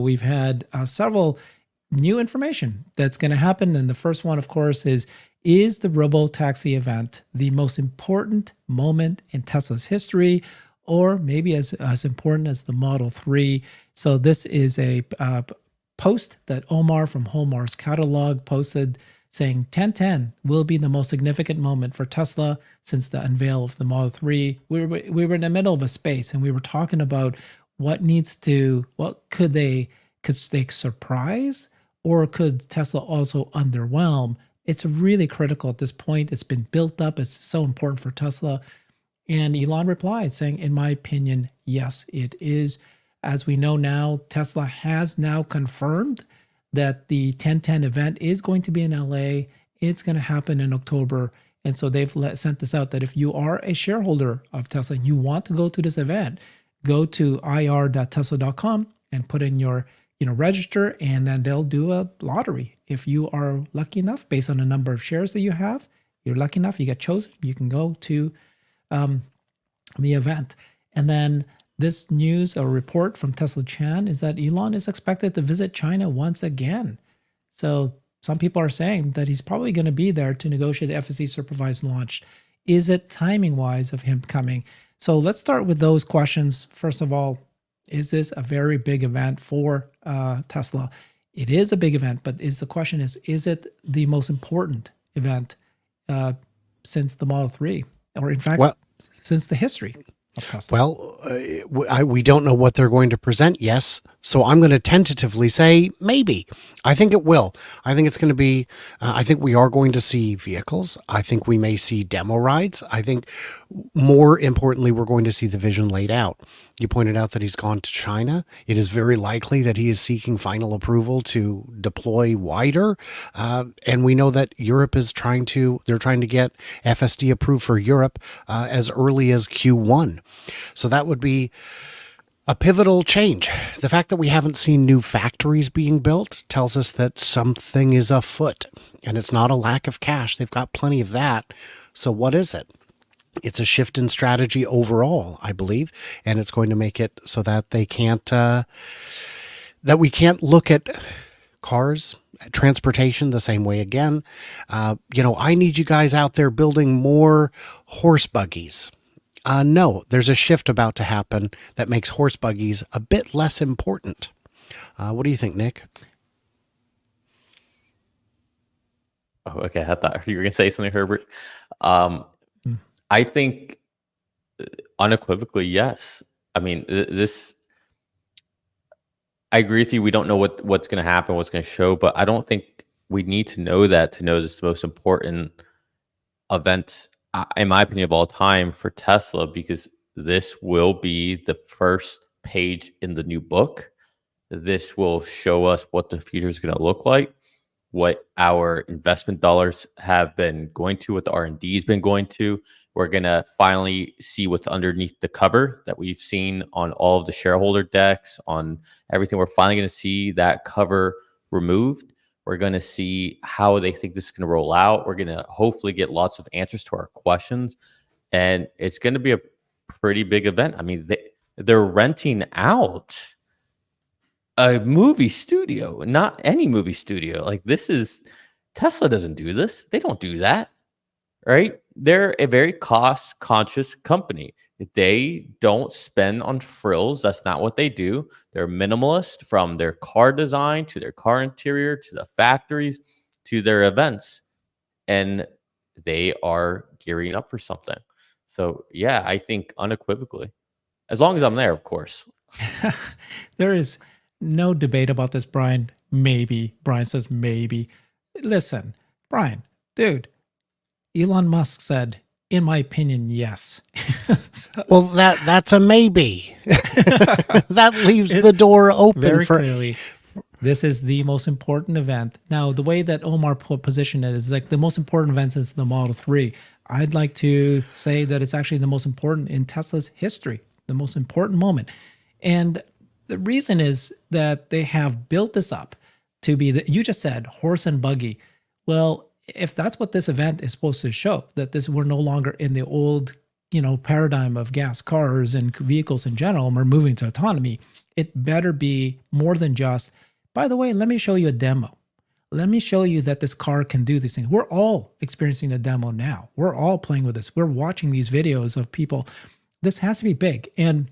We've had several new information that's going to happen. And the first one, of course, is the robo-taxi event the most important moment in Tesla's history, or maybe as important as the Model 3? So this is a post that Omar from Homar's catalog posted saying 1010 will be the most significant moment for Tesla since the unveil of the Model 3. We were in the middle of a space and we were talking about what could they surprise, or could Tesla also underwhelm? It's really critical at this point. It's been built up. It's so important for Tesla. And Elon replied saying, in my opinion, yes, it is. As we know now, Tesla has now confirmed that the 1010 event is going to be in LA. It's going to happen in October. And so they've sent this out that if you are a shareholder of Tesla, you want to go to this event, go to ir.tesla.com and put in your, register, and then they'll do a lottery. If you are lucky enough, based on the number of shares that you have, you're lucky enough, you get chosen, you can go to the event. And then this news or report from Tesla Chan is that Elon is expected to visit China once again. So some people are saying that he's probably going to be there to negotiate the FSD supervised launch. Is it timing wise of him coming? So let's start with those questions. First of all, is this a very big event for Tesla? It is a big event, but the question is it the most important event since the Model 3? Or in fact, since the history of Tesla? Well, we don't know what they're going to present, yes. So I'm going to tentatively say maybe. I think it will. I think it's going to be, I think we are going to see vehicles. I think we may see demo rides. I think more importantly, we're going to see the vision laid out. You pointed out that he's gone to China. It is very likely that he is seeking final approval to deploy wider. And we know that Europe is trying to get FSD approved for Europe as early as Q1. So that would be a pivotal change. The fact that we haven't seen new factories being built tells us that something is afoot, and it's not a lack of cash. They've got plenty of that. So what is it? It's a shift in strategy overall, I believe, and it's going to make it so that they can't, that we can't look at cars, transportation the same way again. I need you guys out there building more horse buggies. No, there's a shift about to happen that makes horse buggies a bit less important. What do you think, Nick? Oh, okay. I thought you were going to say something, Herbert. I think unequivocally, yes. I mean, I agree with you. We don't know what's going to happen, what's going to show, but I don't think we need to know that to know this is the most important event, in my opinion, of all time for Tesla, because this will be the first page in the new book. This will show us what the future is going to look like, what our investment dollars have been going to, what the R&D has been going to. We're going to finally see what's underneath the cover that we've seen on all of the shareholder decks, on everything. We're finally going to see that cover removed. We're going to see how they think this is going to roll out. We're going to hopefully get lots of answers to our questions. And it's going to be a pretty big event. I mean, they're renting out a movie studio, not any movie studio. Like, Tesla doesn't do this. They don't do that, right? They're a very cost-conscious company. They don't spend on frills. That's not what they do. They're minimalist, from their car design to their car interior to the factories to their events. And they are gearing up for something. So, yeah, I think unequivocally, as long as I'm there, of course. There is no debate about this, Brian. Maybe. Brian says maybe. Listen, Brian, dude, Elon Musk said, in my opinion, yes. Well, that's a maybe. That leaves the door open very clearly. This is the most important event. Now, the way that Omar positioned it is like the most important event since the Model 3. I'd like to say that it's actually the most important in Tesla's history, the most important moment. And the reason is that they have built this up to be, you just said, horse and buggy. Well, if that's what this event is supposed to show, that we're no longer in the old paradigm of gas cars and vehicles in general, are moving to autonomy, it better be more than just, by the way, let me show you a demo. Let me show you that this car can do these things. We're all experiencing the demo now. We're all playing with this. We're watching these videos of people. This has to be big. And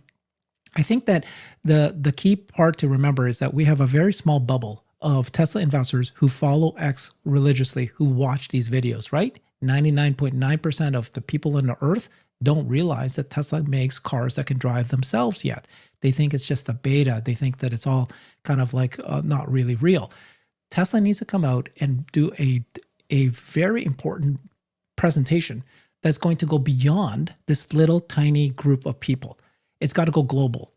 I think that the key part to remember is that we have a very small bubble of Tesla investors who follow X religiously, who watch these videos, right? 99.9% of the people on the earth don't realize that Tesla makes cars that can drive themselves yet. They think it's just a beta. They think that it's all kind of like not really real. Tesla needs to come out and do a very important presentation that's going to go beyond this little tiny group of people. It's got to go global.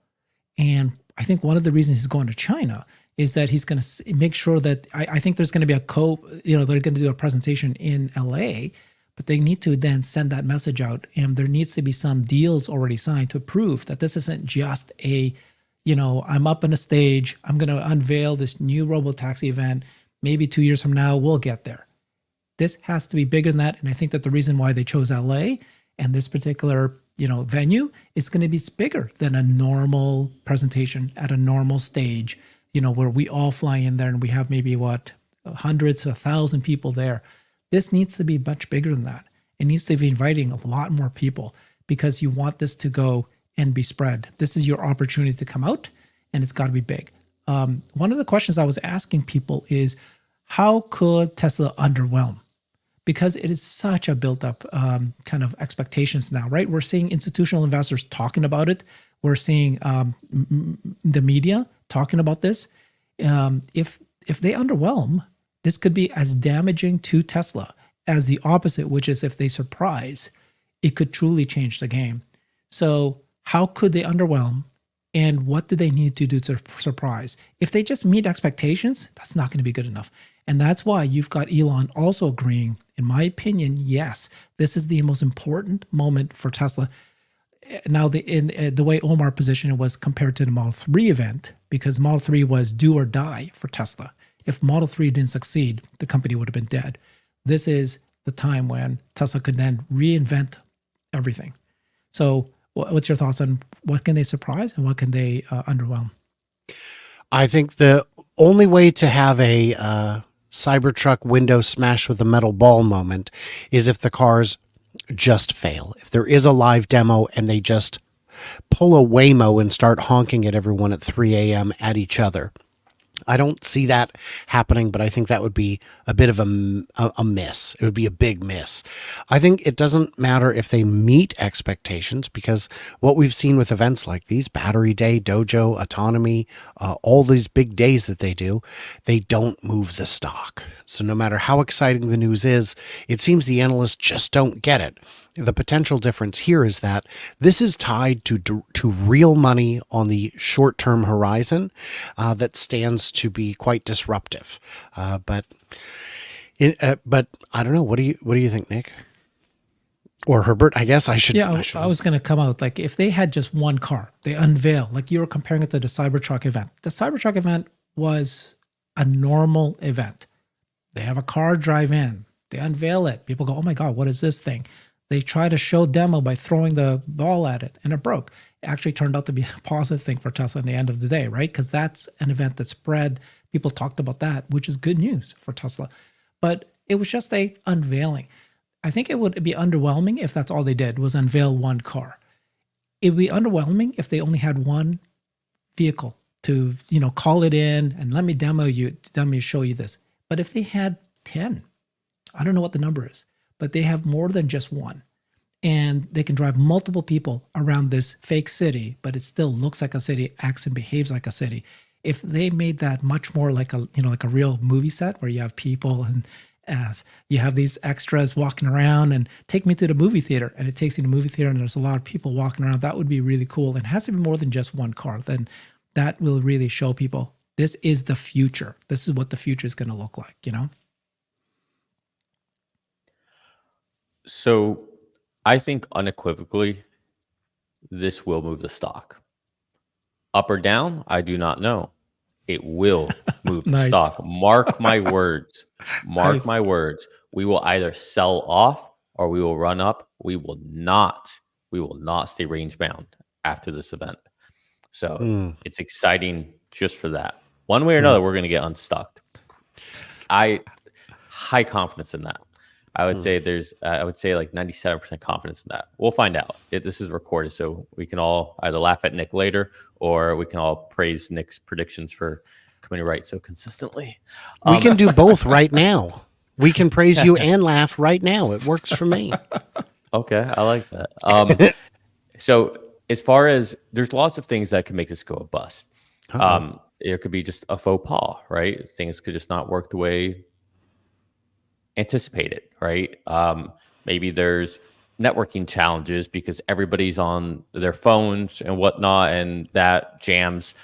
And I think one of the reasons he's going to China is that he's going to make sure that I think there's going to be they're going to do a presentation in LA, but they need to then send that message out. And there needs to be some deals already signed to prove that this isn't just I'm up on a stage, I'm going to unveil this new robotaxi event. Maybe 2 years from now, we'll get there. This has to be bigger than that. And I think that the reason why they chose LA and this particular venue is going to be bigger than a normal presentation at a normal stage, where we all fly in there and we have maybe hundreds to 1,000 people there. This needs to be much bigger than that. It needs to be inviting a lot more people because you want this to go and be spread. This is your opportunity to come out, and it's got to be big. One of the questions I was asking people is, how could Tesla underwhelm? Because it is such a built up kind of expectations now, right? We're seeing institutional investors talking about it. We're seeing the media talking about this. If they underwhelm, this could be as damaging to Tesla as the opposite, which is if they surprise, it could truly change the game. So how could they underwhelm? And what do they need to do to surprise? If they just meet expectations, that's not going to be good enough. And that's why you've got Elon also agreeing, in my opinion, yes, this is the most important moment for Tesla. Now, the way Omar positioned it was compared to the Model 3 event, because Model 3 was do or die for Tesla. If Model 3 didn't succeed, the company would have been dead. This is the time when Tesla could then reinvent everything. So what's your thoughts on what can they surprise and what can they underwhelm? I think the only way to have a Cybertruck window smash with a metal ball moment is if the cars just fail. If there is a live demo and they just pull a Waymo and start honking at everyone at 3 a.m. at each other. I don't see that happening, but I think that would be a bit of a miss. It would be a big miss. I think it doesn't matter if they meet expectations, because what we've seen with events like these, Battery Day, Dojo, Autonomy, all these big days that they do, they don't move the stock. So no matter how exciting the news is, it seems the analysts just don't get it. The potential difference here is that this is tied to real money on the short-term horizon that stands to be quite disruptive. But I don't know. What do you think, Nick? Or Herbert? I guess I should. Yeah, I was going to come out like if they had just one car, they unveil, like you were comparing it to the Cybertruck event. The Cybertruck event was a normal event. They have a car drive in, they unveil it. People go, "Oh my God, what is this thing?" They try to show demo by throwing the ball at it, and it broke. It actually turned out to be a positive thing for Tesla in the end of the day, right? Because that's an event that spread. People talked about that, which is good news for Tesla. But it was just a unveiling. I think it would be underwhelming if that's all they did was unveil one car. It would be underwhelming if they only had one vehicle to, call it in and let me show you this. But if they had 10, I don't know what the number is, but they have more than just one. And they can drive multiple people around this fake city, but it still looks like a city, acts and behaves like a city. If they made that much more like a real movie set where you have people and you have these extras walking around, and take me to the movie theater, and it takes you to the movie theater and there's a lot of people walking around, that would be really cool. And it has to be more than just one car. Then that will really show people this is the future. This is what the future is going to look like, So I think unequivocally, this will move the stock. Up or down, I do not know. It will move the Nice. stock. Mark my words. Mark Nice. my words. We will either sell off or we will run up. We will not we will not stay range bound after this event. So Hmm. it's exciting just for that. One way or another, we're going to get unstuck. High confidence in that. I would say I would say like 97% confidence in that. We'll find out. This is recorded, so we can all either laugh at Nick later, or we can all praise Nick's predictions for coming right so consistently. We can do both right now. We can praise you and laugh right now. It works for me. Okay, I like that. So as far as there's lots of things that can make this go a bust. It could be just a faux pas, right? Things could just not work the way anticipated, right? Maybe there's networking challenges because everybody's on their phones and whatnot, and that jams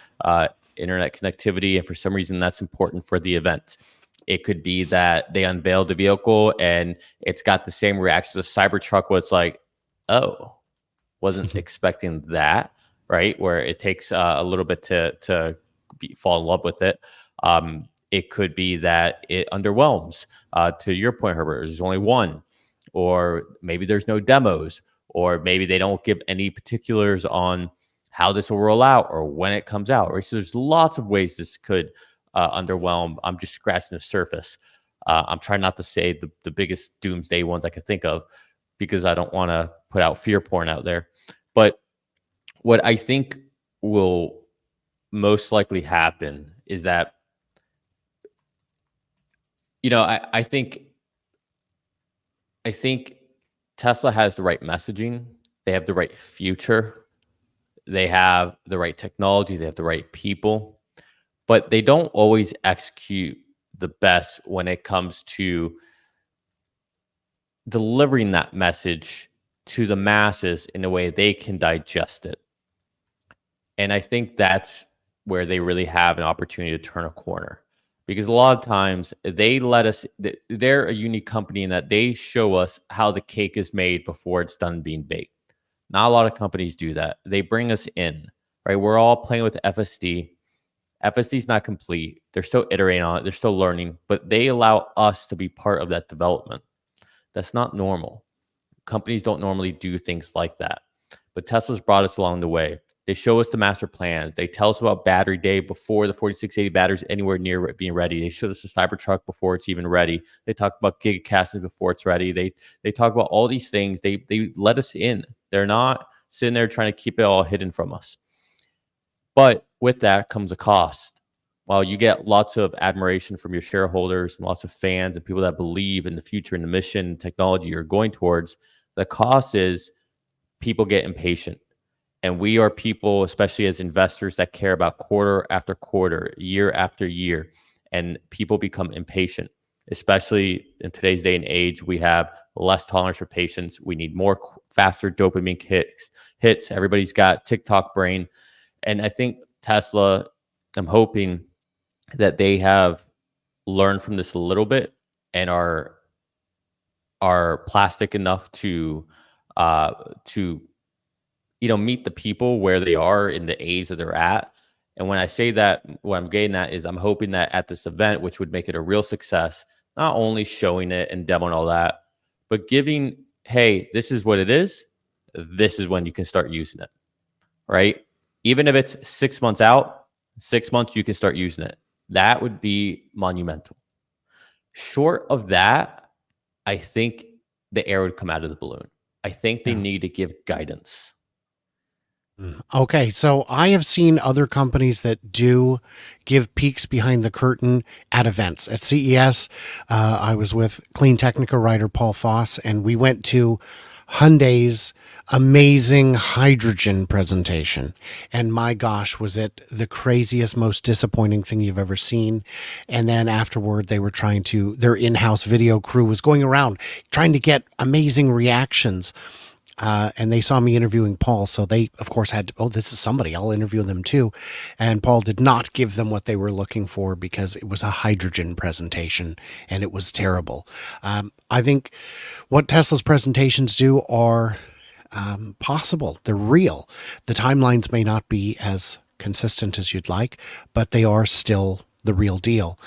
internet connectivity. And for some reason, that's important for the event. It could be that they unveiled the vehicle and it's got the same reaction to the Cybertruck, where it's like, oh, wasn't expecting that, right? Where it takes a little bit to fall in love with it. It could be that it underwhelms. To your point, Herbert, there's only one, or maybe there's no demos, or maybe they don't give any particulars on how this will roll out or when it comes out. Right? So there's lots of ways this could underwhelm. I'm just scratching the surface. I'm trying not to say the biggest doomsday ones I could think of, because I don't want to put out fear porn out there. But what I think will most likely happen is that, I think Tesla has the right messaging. They have the right future. They have the right technology. They have the right people, but they don't always execute the best when it comes to delivering that message to the masses in a way they can digest it. And I think that's where they really have an opportunity to turn a corner, because a lot of times they let us, they're a unique company in that they show us how the cake is made before it's done being baked. Not a lot of companies do that. They bring us in, right? We're all playing with FSD. FSD is not complete. They're still iterating on it. They're still learning, but they allow us to be part of that development. That's not normal. Companies don't normally do things like that, but Tesla's brought us along the way. They show us the master plans. They tell us about battery day before the 4680 batteries anywhere near being ready. They showed us the Cybertruck before it's even ready. They talk about gigacasting before it's ready. They talk about all these things. They let us in. They're not sitting there trying to keep it all hidden from us. But with that comes a cost. While you get lots of admiration from your shareholders and lots of fans and people that believe in the future and the mission and technology you're going towards, the cost is people get impatient. And we are people, especially as investors, that care about quarter after quarter, year after year. And people become impatient, especially in today's day and age. We have less tolerance for patience. We need more faster dopamine hits. Everybody's got TikTok brain. And I think Tesla, I'm hoping that they have learned from this a little bit and are plastic enough to meet the people where they are in the age that they're at. And when I say that, what I'm getting at is I'm hoping that at this event, which would make it a real success, not only showing it and demoing all that, but giving, hey, this is what it is. This is when you can start using it, right? Even if it's 6 months out, 6 months, you can start using it. That would be monumental. Short of that, I think the air would come out of the balloon. I think they need to give guidance. Okay, so I have seen other companies that do give peeks behind the curtain at events. At CES, I was with Clean Technica writer Paul Foss, and we went to Hyundai's amazing hydrogen presentation. And my gosh, was it the craziest, most disappointing thing you've ever seen. And then afterward, they were their in-house video crew was going around trying to get amazing reactions. And they saw me interviewing Paul, so they, of course, had to, this is somebody, I'll interview them too. And Paul did not give them what they were looking for because it was a hydrogen presentation, and it was terrible. I think what Tesla's presentations do are possible. They're real. The timelines may not be as consistent as you'd like, but they are still the real deal.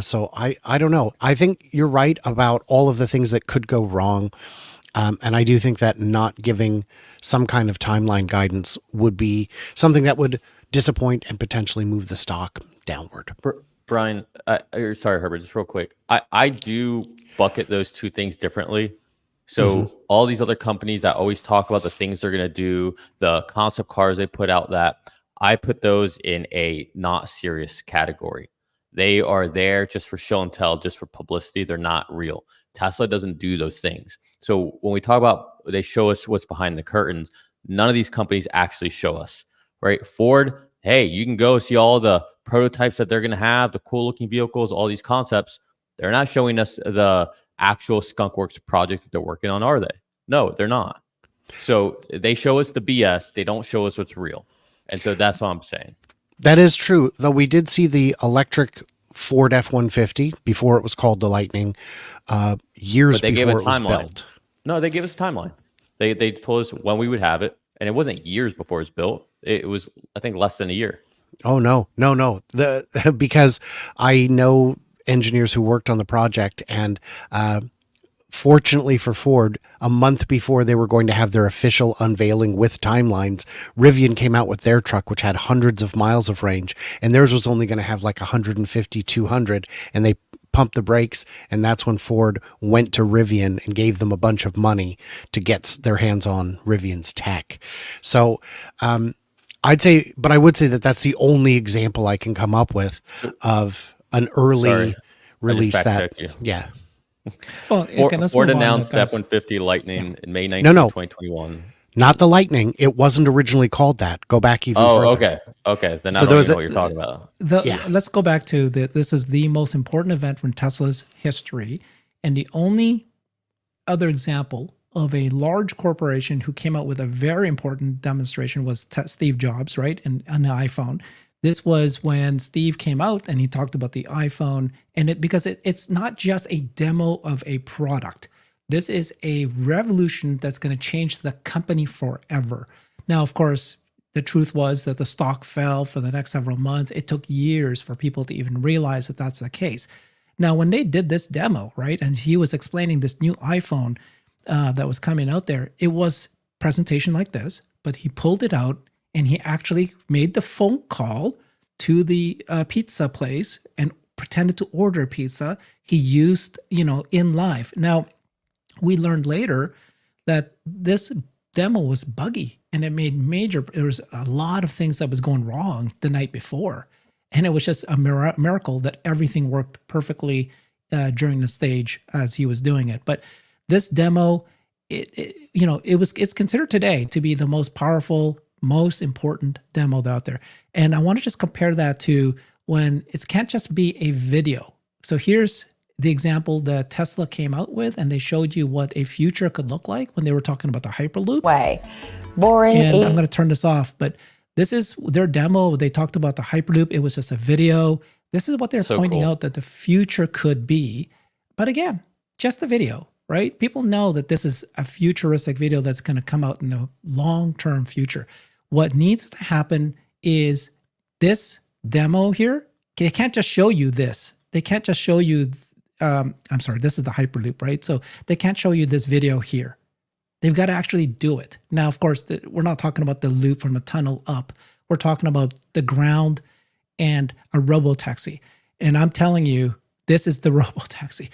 So I don't know. I think you're right about all of the things that could go wrong. And I do think that not giving some kind of timeline guidance would be something that would disappoint and potentially move the stock downward. Brian, or sorry, Herbert, just real quick. I do bucket those two things differently. So all these other companies that always talk about the things they're going to do, the concept cars they put out, that I put those in a not serious category. They are there just for show and tell, just for publicity. They're not real. Tesla doesn't do those things. So when we talk about they show us what's behind the curtains, none of these companies actually show us, right? Ford, hey, you can go see all the prototypes that they're going to have, the cool looking vehicles, all these concepts. They're not showing us the actual skunkworks project that they're working on, are they? No, they're not. So they show us the BS. They don't show us what's real. And so that's what I'm saying. That is true, though we did see the electric Ford F-150 before it was called the Lightning, years before it was built. No, they gave us a timeline. They told us when we would have it, and it wasn't years before it was built. It was, I think, less than a year. Oh, no. Because I know engineers who worked on the project, and fortunately for Ford, a month before they were going to have their official unveiling with timelines, Rivian came out with their truck, which had hundreds of miles of range, and theirs was only going to have like 150, 200, and they pumped the brakes, and that's when Ford went to Rivian and gave them a bunch of money to get their hands on Rivian's tech. So I would say that that's the only example I can come up with of an early release that, yeah. Well, Ford announced the F-150 Lightning in May 19th, 2021. Not the Lightning. It wasn't originally called that. Go back even further. Okay. Then I don't know what you're talking about. Let's go back to this is the most important event from Tesla's history. And the only other example of a large corporation who came out with a very important demonstration was Steve Jobs, right? And an iPhone. This was when Steve came out and he talked about the iPhone, and because it's not just a demo of a product. This is a revolution that's going to change the company forever. Now, of course, the truth was that the stock fell for the next several months. It took years for people to even realize that that's the case. Now, when they did this demo, right, and he was explaining this new iPhone that was coming out there, it was presentation like this, but he pulled it out and he actually made the phone call to the pizza place and pretended to order pizza. He used, in live. Now, we learned later that this demo was buggy and it made there was a lot of things that was going wrong the night before. And it was just a miracle that everything worked perfectly during the stage as he was doing it. But this demo, it's considered today to be the most powerful, most important demo out there. And I want to just compare that to when it can't just be a video. So here's the example that Tesla came out with, and they showed you what a future could look like when they were talking about the Hyperloop. Boring. And I'm going to turn this off, but this is their demo. They talked about the Hyperloop. It was just a video. This is what they're pointing out that the future could be. But again, just the video, right? People know that this is a futuristic video that's going to come out in the long-term future. What needs to happen is this demo here. They can't just show you this. They can't just show you, this is the Hyperloop, right? So they can't show you this video here. They've got to actually do it. Now, of course, we're not talking about the loop from a tunnel up. We're talking about the ground and a robotaxi. And I'm telling you, this is the robotaxi.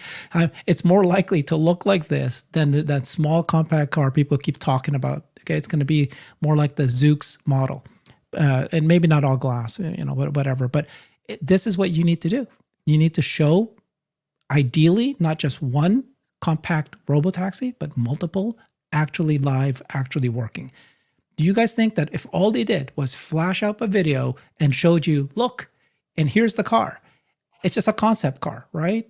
It's more likely to look like this than that small compact car people keep talking about. Okay, it's going to be more like the Zoox model, and maybe not all glass, whatever. But this is what you need to do. You need to show, ideally, not just one compact robotaxi, but multiple actually live, actually working. Do you guys think that if all they did was flash up a video and showed you, look, and here's the car, it's just a concept car, right?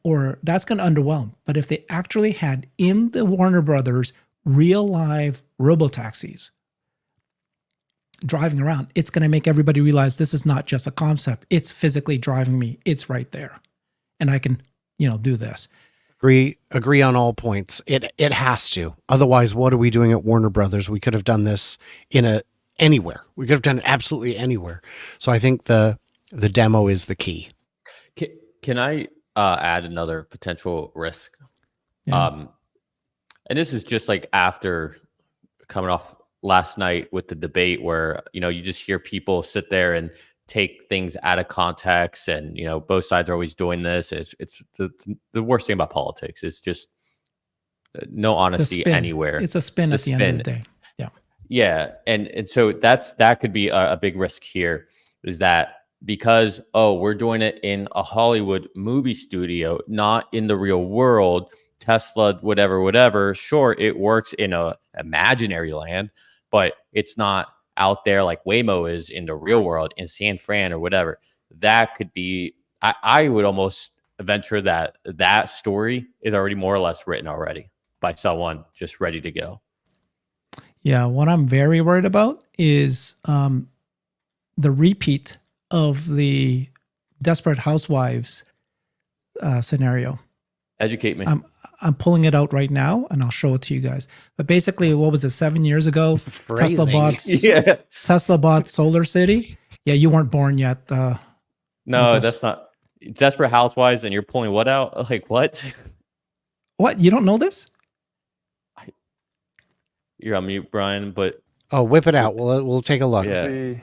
Or that's going to underwhelm. But if they actually had in the Warner Brothers real live robotaxis driving around, it's going to make everybody realize this is not just a concept. It's physically driving me. It's right there. And I can, do this. Agree on all points. It has to. Otherwise, what are we doing at Warner Brothers? We could have done this anywhere. We could have done it absolutely anywhere. So I think the demo is the key. Can I add another potential risk? Yeah. And this is just like after coming off last night with the debate where, you just hear people sit there and take things out of context, and, both sides are always doing this. It's the worst thing about politics. It's just no The honesty spin. anywhere. It's a spin The at the end of the spin. day. Yeah. Yeah, and so that could be a big risk here, is that because we're doing it in a Hollywood movie studio, not in the real world. Tesla, whatever. Sure, it works in a imaginary land, but it's not out there like Waymo is in the real world in San Fran or whatever. That could be. I would almost venture that story is already more or less written already by someone just ready to go. Yeah. What I'm very worried about is the repeat of the Desperate Housewives scenario. Educate me. I'm pulling it out right now, and I'll show it to you guys. But basically, what was it? 7 years ago, Tesla Phrasing. bought Solar City. Yeah, you weren't born yet. No, Nicholas. that's not Desperate Housewives, and you're pulling what out? Like what? What? You don't know this? You're on mute, Brian. But Oh, whip it out. We'll take a look. Yeah.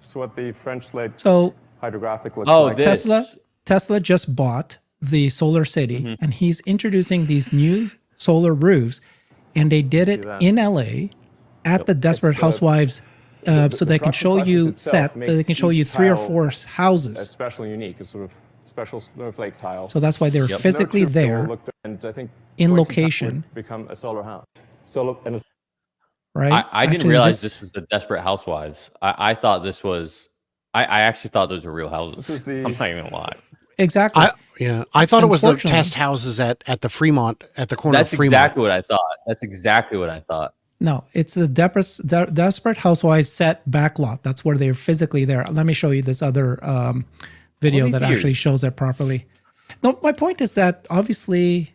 It's what the French Lake So hydrographic looks oh, like. this Tesla just bought the Solar City, and he's introducing these new solar roofs, and they did it that. in LA at the Desperate It's, Housewives, the so they can production show process you itself they makes can show you each 3 or tile 4 It's houses. special and unique. It's sort of special snowflake tile. So that's why they were Yep. physically No true fill there, looked- and I think in Deutsche Tower location. would become a solar house. Solar and a right? I didn't Actually, realize this was the Desperate Housewives. I thought this was. I actually thought those were real houses. This is the- I'm not even gonna lie. exactly. I thought it was the Unfortunately- test houses at the Fremont, at the corner That's of Fremont. exactly what I thought. That's exactly what I thought. No, it's the Desperate Housewives set backlot. That's where they're physically there. Let me show you this other video All that these actually years. shows it properly. No, my point is that obviously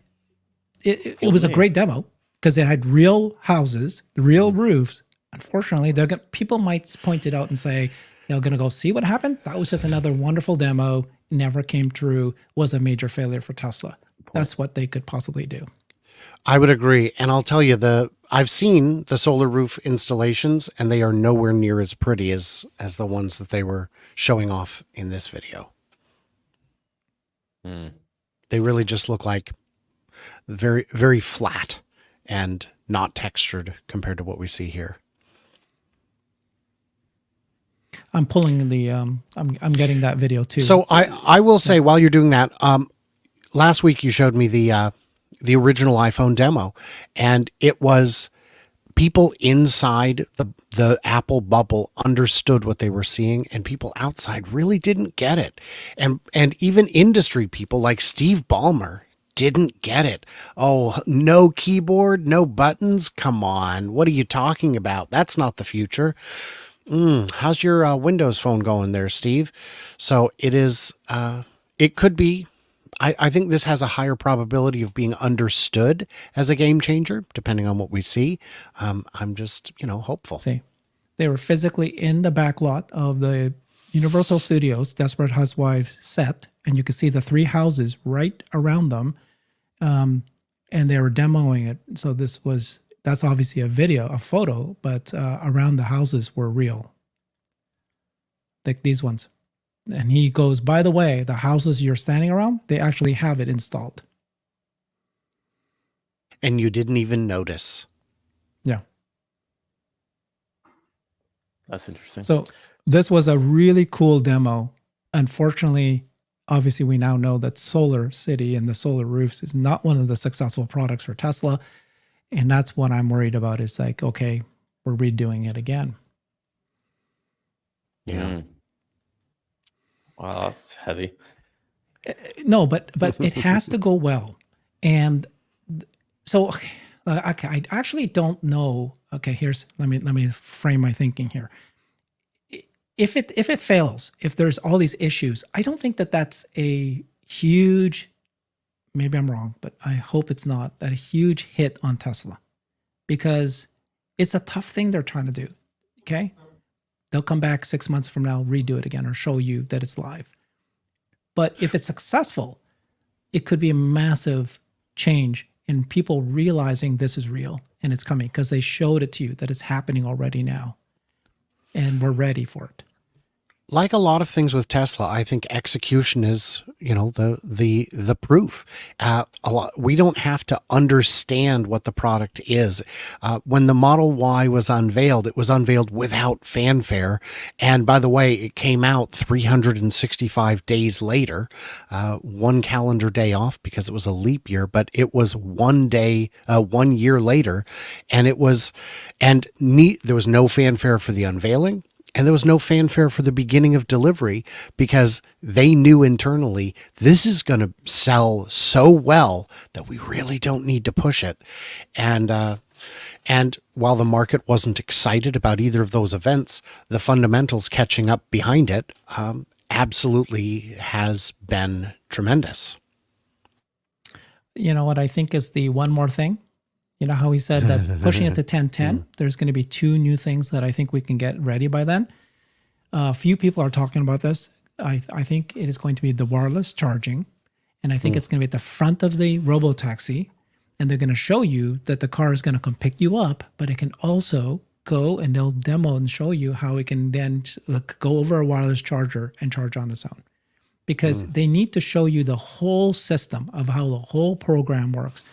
it was a me. great demo because it had real houses, real roofs. Unfortunately, people might point it out and say they're going to go see what happened. That was just another wonderful demo. Never came true. Was a major failure for Tesla. That's what they could possibly do. I would agree, and I'll tell you I've seen the solar roof installations, and they are nowhere near as pretty as the ones that they were showing off in this video. Hmm. They really just look like very, very flat and not textured compared to what we see here. I'm pulling the I'm getting that video too. So I will say, while you're doing that, last week you showed me the original iPhone demo, and it was people inside the Apple bubble understood what they were seeing, and people outside really didn't get it. And even industry people like Steve Ballmer didn't get it. Oh, no keyboard, no buttons? Come on. What are you talking about? That's not the future. How's your Windows phone going there, Steve? So it is, it could be, I think this has a higher probability of being understood as a game changer, depending on what we see. I'm just, hopeful. See, they were physically in the backlot of the Universal Studios Desperate Housewives set, and you could see the 3 houses right around them, and they were demoing it. So that's obviously a photo, but around the houses were real, like these ones. And he goes, by the way, the houses you're standing around, they actually have it installed. And you didn't even notice. Yeah. That's interesting. So this was a really cool demo. Unfortunately, obviously, we now know that Solar City and the solar roofs is not one of the successful products for Tesla. And that's what I'm worried about is like, okay, we're redoing it again. Yeah. Mm. Wow, that's heavy. No, but it has to go well. And so I actually don't know. Okay, let me frame my thinking here. If it fails, if there's all these issues, I don't think that that's a huge, maybe I'm wrong, but I hope it's not that a huge hit on Tesla, because it's a tough thing they're trying to do. Okay. They'll come back 6 months from now, redo it again, or show you that it's live. But if it's successful, it could be a massive change and people realizing this is real and it's coming because they showed it to you that it's happening already now, and we're ready for it. Like a lot of things with Tesla, I think execution is, the proof. We don't have to understand what the product is. When the Model Y was unveiled, it was unveiled without fanfare. And by the way, it came out 365 days later, one calendar day off because it was a leap year, but it was 1 year later. And there was no fanfare for the unveiling. And there was no fanfare for the beginning of delivery because they knew internally this is going to sell so well that we really don't need to push it. And while the market wasn't excited about either of those events, the fundamentals catching up behind it absolutely has been tremendous. You know what I think is the one more thing? You know how he said that pushing it to 1010, there's going to be 2 new things that I think we can get ready by then. A few people are talking about this. I think it is going to be the wireless charging, and I think it's going to be at the front of the robotaxi, and they're going to show you that the car is going to come pick you up, but it can also go and they'll demo and show you how it can then go over a wireless charger and charge on its own. Because they need to show you the whole system of how the whole program works.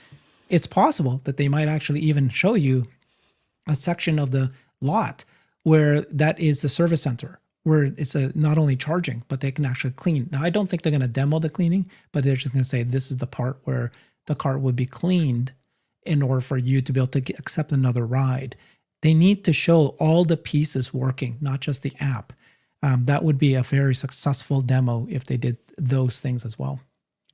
It's possible that they might actually even show you a section of the lot where that is the service center, where it's not only charging, but they can actually clean. Now, I don't think they're going to demo the cleaning, but they're just going to say this is the part where the car would be cleaned in order for you to be able to accept another ride. They need to show all the pieces working, not just the app. That would be a very successful demo if they did those things as well.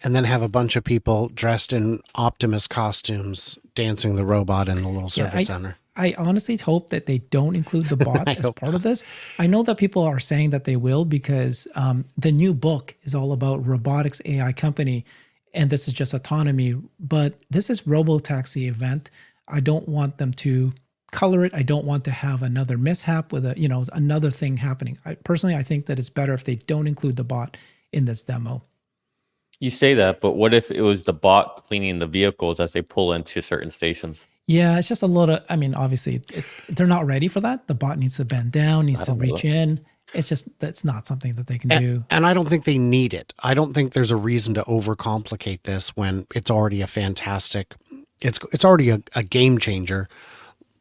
And then have a bunch of people dressed in Optimus costumes dancing the robot in the little service center. I honestly hope that they don't include the bot as part of this. I know that people are saying that they will because the new book is all about robotics AI company, and this is just autonomy. But this is Robotaxi event. I don't want them to color it. I don't want to have another mishap with another thing happening. I think that it's better if they don't include the bot in this demo. You say that, but what if it was the bot cleaning the vehicles as they pull into certain stations? Yeah, it's just a lot of, obviously they're not ready for that. The bot needs to bend down, needs to reach in. It's just, that's not something that they can do. And I don't think they need it. I don't think there's a reason to overcomplicate this when it's already a fantastic, it's already a game changer.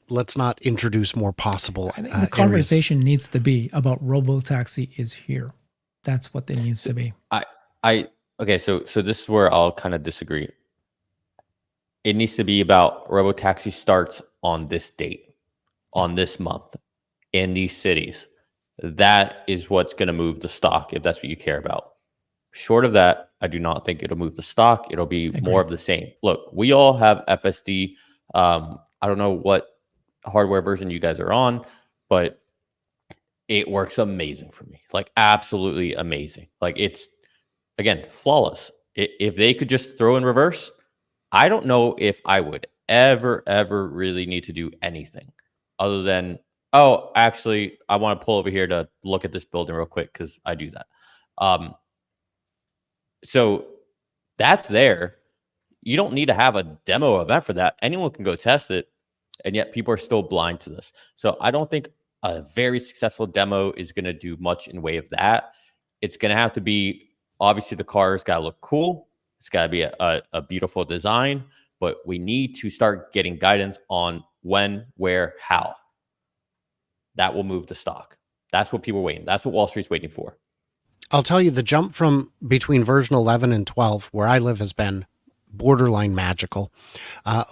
Let's not introduce more possible I think the conversation needs to be about Robotaxi is here. That's what it needs to be. Okay, so this is where I'll kind of disagree. It needs to be about Robotaxi starts on this date, on this month, in these cities. That is what's going to move the stock, if that's what you care about. Short of that, I do not think it'll move the stock. It'll be more of the same. Look, we all have FSD. I don't know what hardware version you guys are on, but it works amazing for me. Like, absolutely amazing. Like, it's, again, flawless. If they could just throw in reverse, I don't know if I would ever really need to do anything other than, oh, actually, I want to pull over here to look at this building real quick because I do that. So that's there. You don't need to have a demo event for that. Anyone can go test it, and yet people are still blind to this. So I don't think a very successful demo is going to do much in way of that. It's going to have to be, obviously, the car's got to look cool. It's got to be a beautiful design, but we need to start getting guidance on when, where, how. That will move the stock. That's what people are waiting. That's what Wall Street's waiting for. I'll tell you, the jump from between version 11 and 12, where I live, has been borderline magical.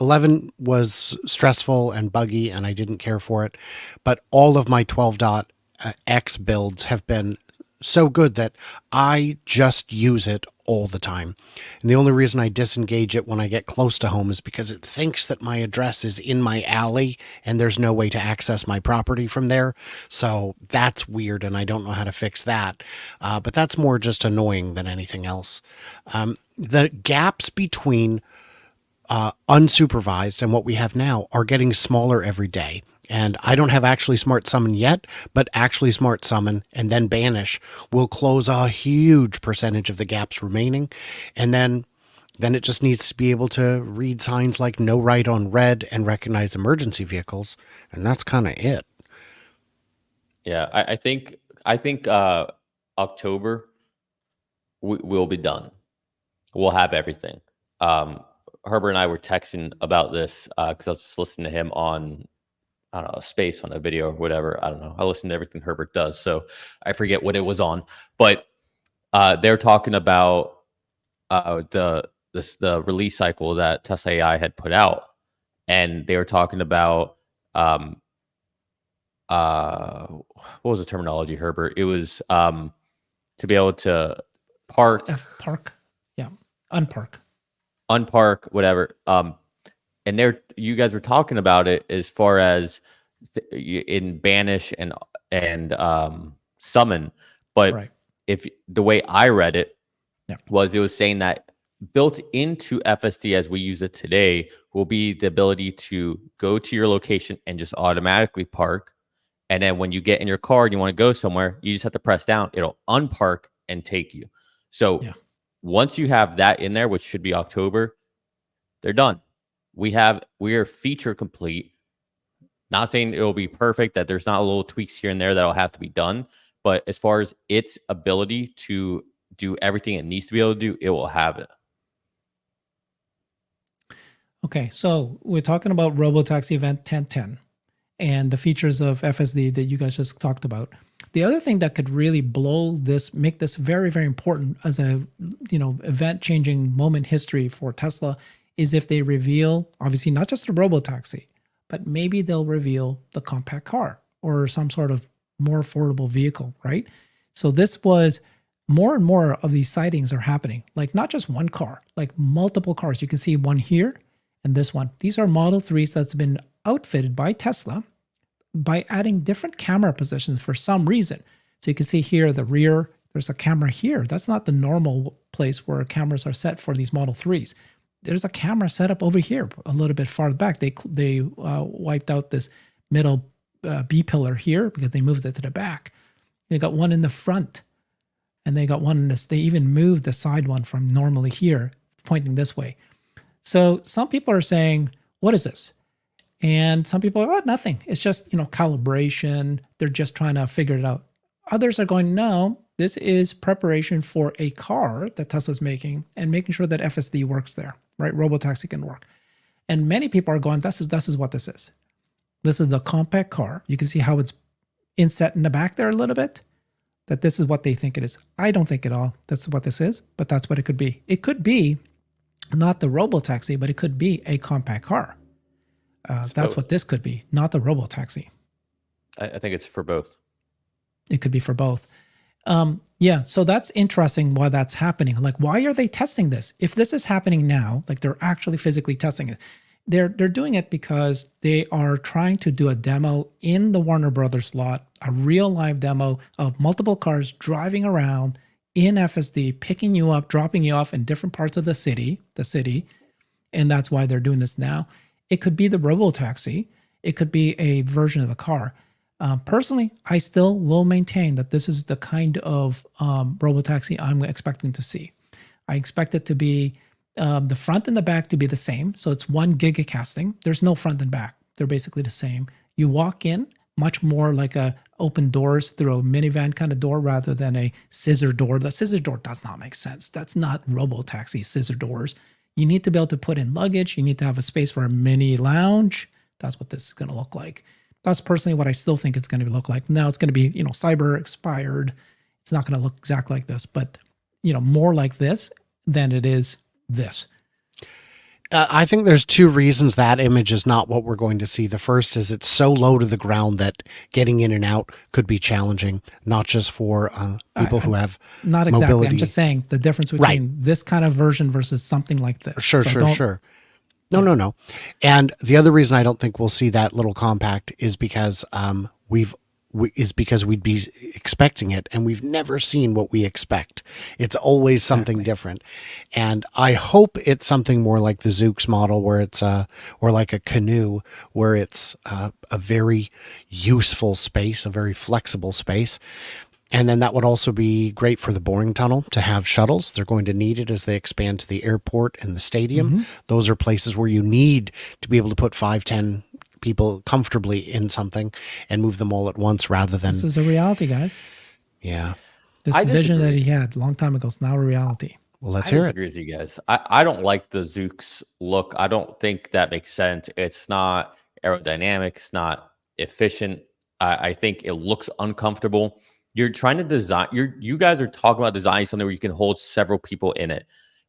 11 was stressful and buggy, and I didn't care for it. But all of my 12.x builds have been so good that I just use it all the time. And the only reason I disengage it when I get close to home is because it thinks that my address is in my alley and there's no way to access my property from there. So that's weird, and I don't know how to fix that. But that's more just annoying than anything else. The gaps between unsupervised and what we have now are getting smaller every day. And I don't have Actually Smart Summon yet, but Actually Smart Summon and then Banish will close a huge percentage of the gaps remaining. And then Then it just needs to be able to read signs like no right on red and recognize emergency vehicles, and that's kind of it. Yeah, I think October we'll be done. We'll have everything. Herbert and I were texting about this because I was just listening to him on, I don't know, Space, on a video or whatever. I don't know. I listen to everything Herbert does, so I forget what it was on. But they're talking about the release cycle that Tesla AI had put out, and they were talking about what was the terminology, Herbert? It was to be able to park, Park. Yeah. Unpark. unpark, whatever. And you guys were talking about it as far as in banish and summon, but Right. if the way I read it Yeah. was, it was saying that built into FSD as we use it today will be the ability to go to your location and just automatically park. And then when you get in your car and you want to go somewhere, you just have to press down. It'll unpark and take you. So Yeah. once you have that in there, which should be October, they're done. We are feature complete. Not saying it will be perfect, that there's not little tweaks here and there that'll have to be done. But as far as its ability to do everything it needs to be able to do, it will have it. Okay, so we're talking about Robotaxi Event 1010 and the features of FSD that you guys just talked about. The other thing that could really make this very, very important as a event-changing moment history for Tesla is if they reveal, obviously not just a Robotaxi, but maybe they'll reveal the compact car or some sort of more affordable vehicle, right? So this was more and more of these sightings are happening, like not just one car, like multiple cars. You can see one here and this one. These are Model 3s that's been outfitted by Tesla by adding different camera positions for some reason. So you can see here the rear, there's a camera here. That's not the normal place where cameras are set for these Model 3s. There's a camera set up over here a little bit farther back. They wiped out this middle B pillar here because they moved it to the back. They got one in the front, and they got one in this. They even moved the side one from normally here, pointing this way. So some people are saying, what is this? And some people are, oh, nothing. It's just, calibration. They're just trying to figure it out. Others are going, no, this is preparation for a car that Tesla's making and making sure that FSD works there, right? Robotaxi can work. And many people are going, this is what this is. This is the compact car. You can see how it's inset in the back there a little bit, that this is what they think it is. I don't think at all that's what this is, but that's what it could be. It could be not the Robotaxi, but it could be a compact car. That's what this could be, not the Robotaxi. I think it's for both. It could be for both. Yeah, so that's interesting why that's happening. Like, why are they testing this? If this is happening now, like they're actually physically testing it, they're doing it because they are trying to do a demo in the Warner Brothers lot, a real live demo of multiple cars driving around in FSD, picking you up, dropping you off in different parts of the city, and that's why they're doing this now. It could be the Robotaxi. It could be a version of the car. Personally, I still will maintain that this is the kind of Robotaxi I'm expecting to see. I expect it to be the front and the back to be the same. So it's one gigacasting. There's no front and back. They're basically the same. You walk in much more like a open doors through a minivan kind of door rather than a scissor door. The scissor door does not make sense. That's not Robotaxi scissor doors. You need to be able to put in luggage. You need to have a space for a mini lounge. That's what this is going to look like. That's personally what I still think it's going to look like. Now it's going to be, cyber expired. It's not going to look exactly like this, but, more like this than it is this. I think there's two reasons that image is not what we're going to see. The first is it's so low to the ground that getting in and out could be challenging, not just for people who have not exactly. mobility. I'm just saying the difference between this kind of version versus something like this. Sure. No. And the other reason I don't think we'll see that little compact is because we'd be expecting it, and we've never seen what we expect. It's always something different. And I hope it's something more like the Zoox model, where it's or like a Canoe, where it's a very useful space, a very flexible space. And then that would also be great for the boring tunnel to have shuttles. They're going to need it as they expand to the airport and the stadium. Those are places where you need to be able to put 5, 10 people comfortably in something and move them all at once rather than, This is a reality, guys. yeah. This I vision that disagree. he had a long time ago is now a reality. Well, let's I hear it. disagree with you guys. I don't like the Zooks look. I don't think that makes sense. It's not aerodynamic. It's not efficient. I think it looks uncomfortable. You're trying to design. You guys are talking about designing something where you can hold several people in it.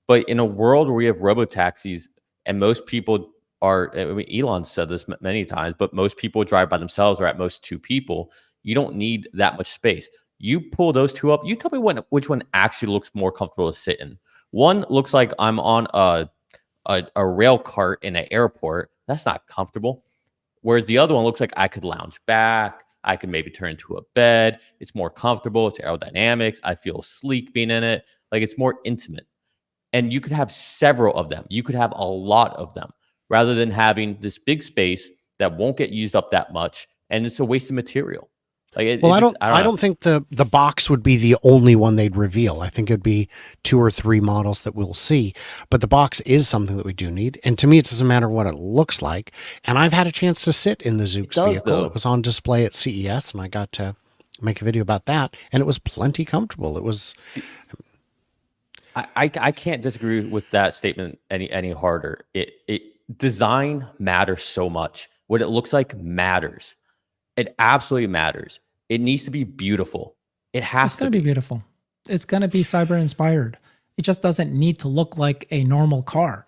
But in a world where we have robo taxis and most people are, I mean, Elon said this many times, but most people drive by themselves or at most 2 people. You don't need that much space. You pull those 2 up. You tell me which one actually looks more comfortable to sit in. One looks like I'm on a rail cart in an airport. That's not comfortable. Whereas the other one looks like I could lounge back. I could maybe turn into a bed. It's more comfortable. It's aerodynamics. I feel sleek being in it. Like it's more intimate. And you could have several of them. You could have a lot of them rather than having this big space that won't get used up that much. And it's a waste of material. Like Well, I I don't think the box would be the only one they'd reveal. I think it'd be 2 or 3 models that we'll see. But the box is something that we do need. And to me, it doesn't matter what it looks like. And I've had a chance to sit in the Zoox does, vehicle. though. It was on display at CES, and I got to make a video about that. And it was plenty comfortable. It was. I can't disagree with that statement any harder. It design matters so much. What it looks like matters. It absolutely matters. It needs to be beautiful. It has It's to going to be. be beautiful. It's going to be cyber inspired. It just doesn't need to look like a normal car.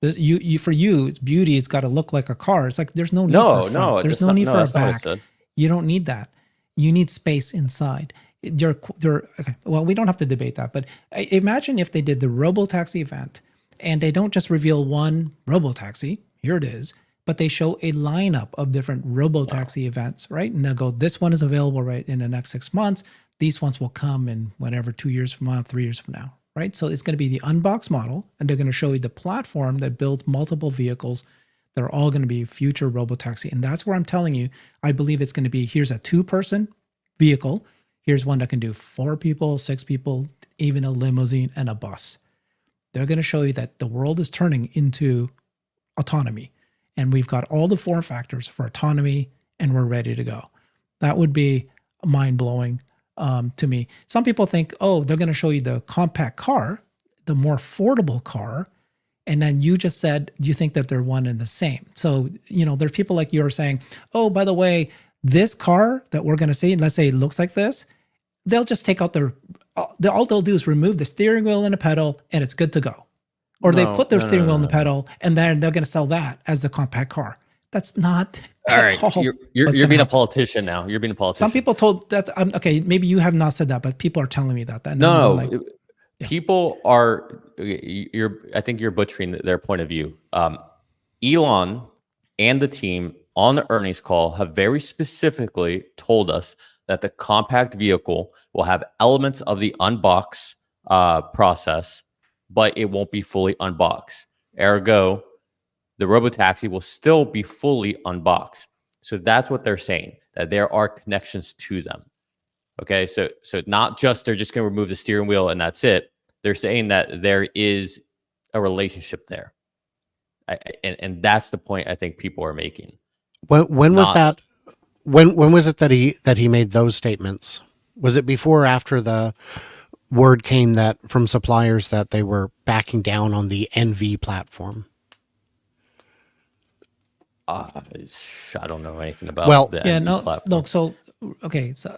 For you, it's beauty. It's got to look like a car. It's like there's no need for a front. There's no need for a that's not what I back. said. You don't need that. You need space inside. Okay. Well, we don't have to debate that, but imagine if they did the RoboTaxi event and they don't just reveal one RoboTaxi. Here it is. But they show a lineup of different RoboTaxi events, right? And they'll go, this one is available right in the next 6 months. These ones will come in whatever, 2 years from now, 3 years from now, right? So it's going to be the unboxed model, and they're going to show you the platform that builds multiple vehicles that are all going to be future RoboTaxi. And that's where I'm telling you, I believe it's going to be, here's a 2-person vehicle. Here's one that can do 4 people, 6 people, even a limousine and a bus. They're going to show you that the world is turning into autonomy. And we've got all the form factors for autonomy, and we're ready to go. That would be mind-blowing to me. Some people think, oh, they're going to show you the compact car, the more affordable car, and then you just said you think that they're one and the same. So, there are people like you are saying, oh, by the way, this car that we're going to see, let's say it looks like this, they'll just take out all they'll do is remove the steering wheel and a pedal, and it's good to go. Or they put their steering wheel in the pedal, and then they're going to sell that as the compact car. That's not All right, you're being a happen. politician now. You're being a politician. Some people told that. Okay, maybe you have not said that, but people are telling me that. People are. I think you're butchering their point of view. Elon and the team on the earnings call have very specifically told us that the compact vehicle will have elements of the unbox process, but it won't be fully unboxed. Ergo, the RoboTaxi will still be fully unboxed. So that's what they're saying, that there are connections to them. Okay, so not just they're just going to remove the steering wheel and that's it. They're saying that there is a relationship there. And that's the point I think people are making. When was that? When was it that he made those statements? Was it before or after the word came that from suppliers that they were backing down on the NV platform? I don't know anything about the NV platform. No. So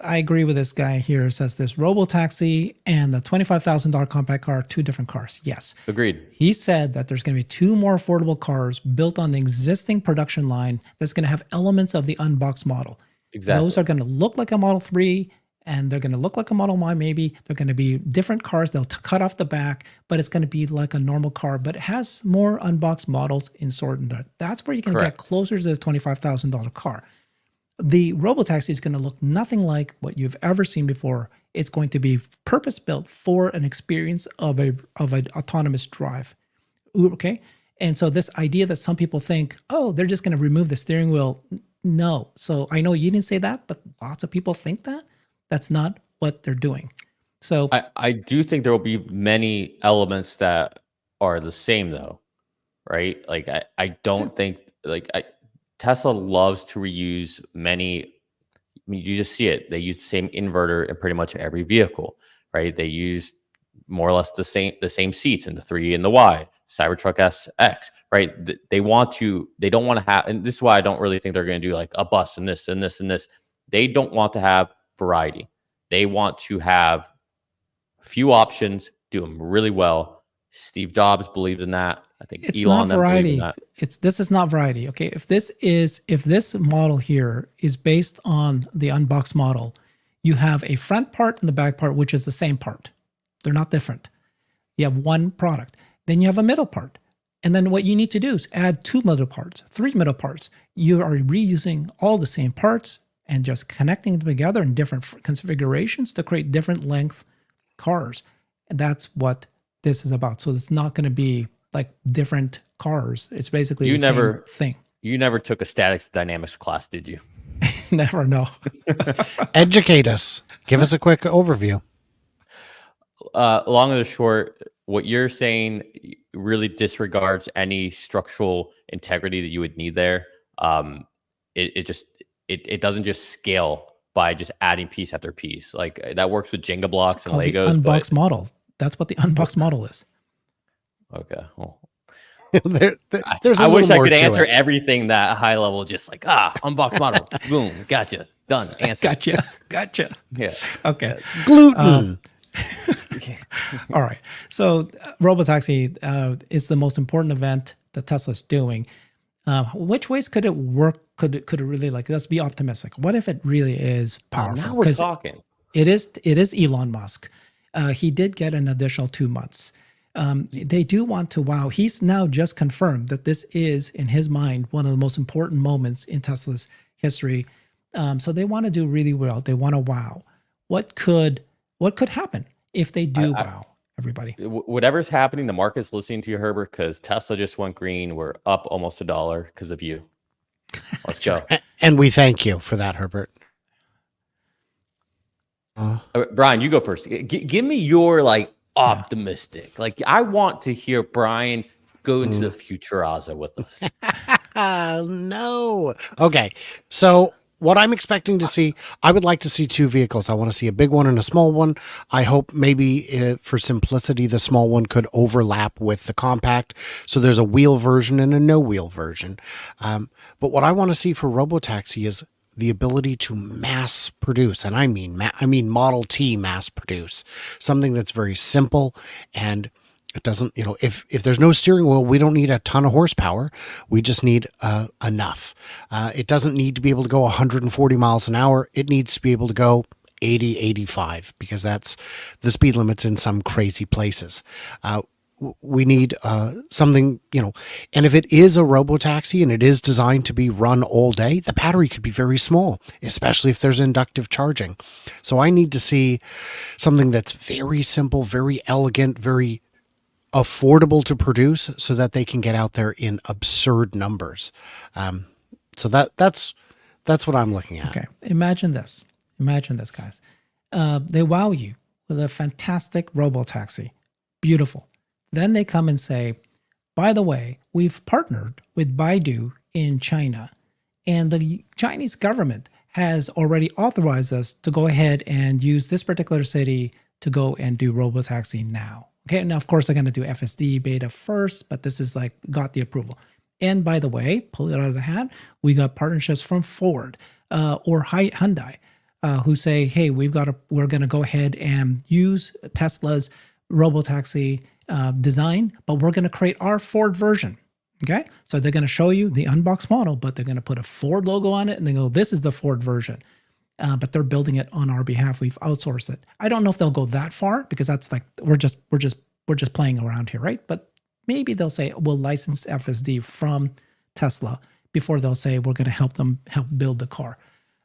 I agree with this guy here. It says this RoboTaxi and the $25,000 compact car are 2 different cars. Yes. Agreed. He said that there's going to be 2 more affordable cars built on the existing production line that's going to have elements of the unboxed model. Exactly. Those are going to look like a Model 3, and they're going to look like a Model Y maybe. They're going to be different cars. They'll cut off the back, but it's going to be like a normal car, but it has more unboxed models inserted in there. That's where you can get closer to the $25,000 car. The RoboTaxi is going to look nothing like what you've ever seen before. It's going to be purpose-built for an experience of an autonomous drive. Okay? And so this idea that some people think, oh, they're just going to remove the steering wheel. No. So I know you didn't say that, but lots of people think that. That's not what they're doing. So I do think there will be many elements that are the same though, right? Like I don't think Tesla loves to reuse many. I mean, you just see it. They use the same inverter in pretty much every vehicle, right? They use more or less the same seats in the 3 and the Y, Cybertruck SX, right? They don't want to have, and this is why I don't really think they're going to do like a bus and this and this and this. They don't want to have variety. They want to have few options, do them really well. Steve Jobs believed in that. I think it's Elon not variety. believed in that. This is not variety. Okay, if this model here is based on the unboxed model, you have a front part and the back part, which is the same part. They're not different. You have one product. Then you have a middle part. And then what you need to do is add 2 middle parts, 3 middle parts. You are reusing all the same parts and just connecting them together in different configurations to create different length cars. And that's what this is about. So it's not going to be like different cars. It's basically the same thing. You never took a statics dynamics class, did you? Never know. Educate us. Give us a quick overview. Long and the short, what you're saying really disregards any structural integrity that you would need there. It doesn't just scale by just adding piece after piece. Like that works with Jenga blocks and Legos. The unboxed model. That's what the unboxed model is. Okay. Well, There's a I wish I more could to answer it. everything that high level, just like unbox model, boom, gotcha, done, answer. Gotcha. Yeah. Okay. Gluten. All right. So Robotaxi is the most important event that Tesla's doing. Which ways could it work? Could it really, like, let's be optimistic. What if it really is powerful? Now we're talking. It is Elon Musk. He did get an additional 2 months. They do want to wow. He's now just confirmed that this is, in his mind, one of the most important moments in Tesla's history. So they want to do really well. They want to wow. What could happen if they do wow everybody? Whatever's happening, the market's listening to you, Herbert, because Tesla just went green. We're up almost $1 because of you. Let's go. And we thank you for that, Herbert. Brian, you go first. Give me your optimistic. Like I want to hear Brian go into the Futuraza with us. No. Okay. So what I'm expecting to see, I would like to see 2 vehicles. I want to see a big one and a small one. I hope maybe for simplicity, the small one could overlap with the compact. So there's a wheel version and a no wheel version. But what I want to see for Robotaxi is the ability to mass produce. And I mean Model T mass produce, something that's very simple. And it doesn't, if there's no steering wheel, we don't need a ton of horsepower. We just need enough. It doesn't need to be able to go 140 miles an hour. It needs to be able to go 80, 85, because that's the speed limits in some crazy places. We need something, and if it is a Robotaxi and it is designed to be run all day, the battery could be very small, especially if there's inductive charging. So I need to see something that's very simple, very elegant, very affordable to produce so that they can get out there in absurd numbers. So that's what I'm looking at. Okay. Imagine this, guys. They wow you with a fantastic Robotaxi. Beautiful. Then they come and say, by the way, we've partnered with Baidu in China, and the Chinese government has already authorized us to go ahead and use this particular city to go and do Robotaxi now. Okay, now of course they're going to do FSD beta first, but this is got the approval. And by the way, pull it out of the hat, we got partnerships from Ford or Hyundai who say, hey, we're going to go ahead and use Tesla's Robotaxi design, but we're going to create our Ford version. Okay, so they're going to show you the unboxed model, but they're going to put a Ford logo on it, and they go, "This is the Ford version." But they're building it on our behalf. We've outsourced it. I don't know if they'll go that far, because that's we're just playing around here, right? But maybe they'll say we'll license FSD from Tesla before they'll say we're going to help build the car.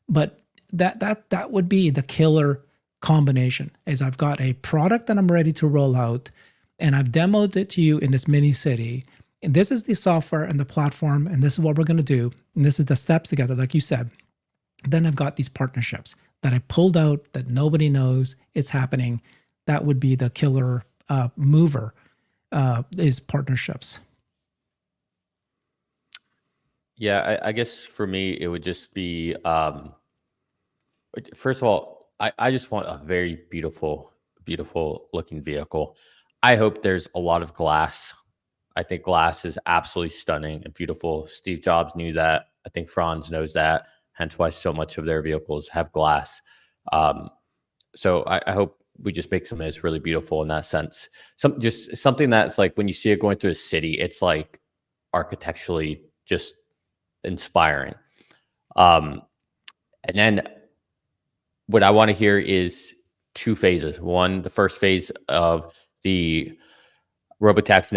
But that would be the killer combination. Is I've got a product that I'm ready to roll out, and I've demoed it to you in this mini city. And this is the software and the platform, and this is what we're going to do. And this is the steps together, like you said. Then I've got these partnerships. that I pulled out that nobody knows it's happening. That would be the killer mover, is partnerships. Yeah, I guess for me, it would just be first of all, I just want a very beautiful, beautiful looking vehicle. I hope there's a lot of glass. I think glass is absolutely stunning and beautiful. Steve Jobs knew that. I think Franz knows that. Hence why so much of their vehicles have glass. So I hope we just make something that's really beautiful in that sense. Just something that's like when you see it going through a city, it's like architecturally just inspiring. And then what I want to hear is two phases. One, the first phase of the robotaxi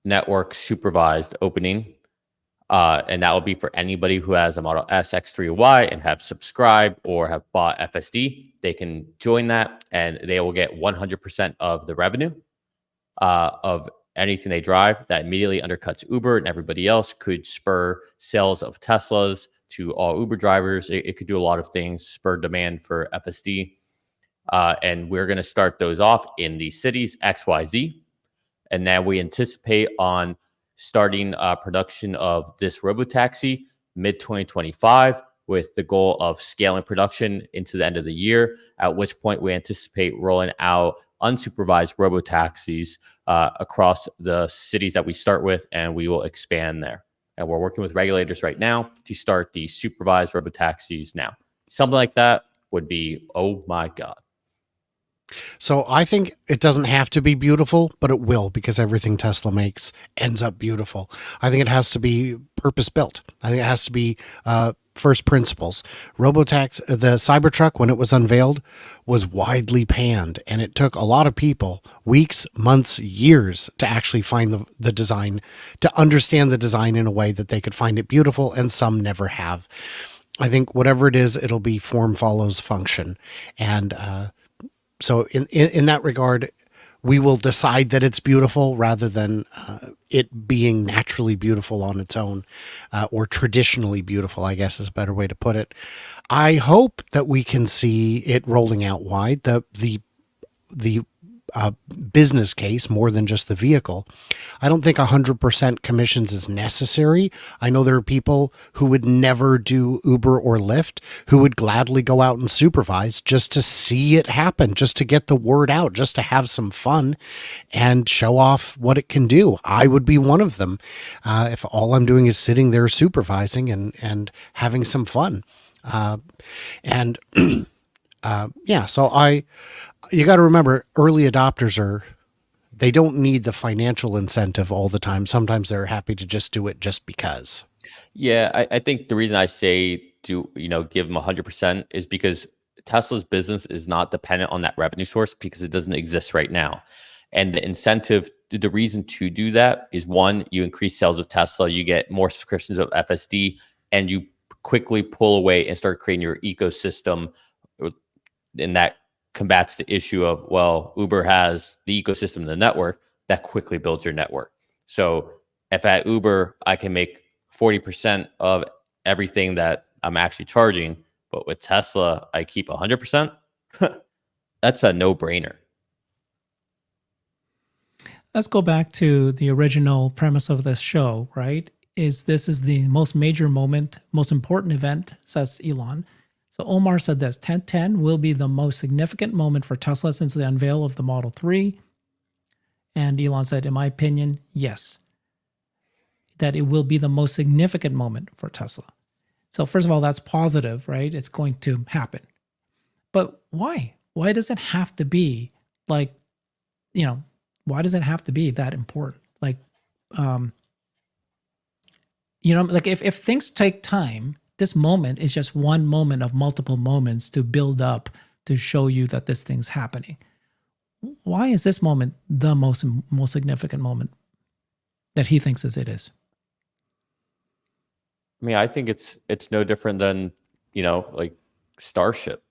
network supervised opening. And that will be for anybody who has a Model S, X3, or Y and have subscribed or have bought FSD. They can join that and they will get 100% of the revenue of anything they drive. That immediately undercuts Uber, and everybody else could spur sales of Teslas to all Uber drivers. It could do a lot of things, spur demand for FSD. And we're going to start those off in the cities XYZ. And now we anticipate on starting production of this robotaxi mid-2025 with the goal of scaling production into the end of the year, at which point we anticipate rolling out unsupervised robotaxis across the cities that we start with, and we will expand there. And we're working with regulators right now to start the supervised robotaxis now. Something like that would be, oh my God. So I think it doesn't have to be beautiful, but it will, because everything Tesla makes ends up beautiful. I think it has to be purpose built. I think it has to be first principles. Robotaxi, the Cybertruck, when it was unveiled, was widely panned, and it took a lot of people weeks, months, years to actually find the design, to understand the design in a way that they could find it beautiful, and some never have. I think whatever it is, it'll be form follows function. And so in that regard, we will decide that it's beautiful rather than it being naturally beautiful on its own, or traditionally beautiful, I guess is a better way to put it. I hope that we can see it rolling out wide, the business case more than just the vehicle. I don't think 100% commissions is necessary. I know there are people who would never do Uber or Lyft who would gladly go out and supervise just to see it happen, just to get the word out, just to have some fun and show off what it can do. I would be one of them if all I'm doing is sitting there supervising and having some fun. So you got to remember, early adopters they don't need the financial incentive all the time. Sometimes they're happy to just do it just because. Yeah, I think the reason I say give them 100% is because Tesla's business is not dependent on that revenue source, because it doesn't exist right now. And the incentive, the reason to do that is, one, you increase sales of Tesla, you get more subscriptions of FSD, and you quickly pull away and start creating your ecosystem. And that combats the issue of, well, Uber has the ecosystem, the network, that quickly builds your network. So if at Uber, I can make 40% of everything that I'm actually charging, but with Tesla, I keep 100%, that's a no-brainer. Let's go back to the original premise of this show, right? This is the most major moment, most important event, says Elon. So Omar said this: 1010 will be the most significant moment for Tesla since the unveil of the Model 3. And Elon said, in my opinion, yes, that it will be the most significant moment for Tesla. So first of all, that's positive, right? It's going to happen. But why? Why does it have to be why does it have to be that important? If things take time, this moment is just one moment of multiple moments to build up to show you that this thing's happening. Why is this moment the most significant moment that he thinks it is? I mean, I think it's no different than, like Starship.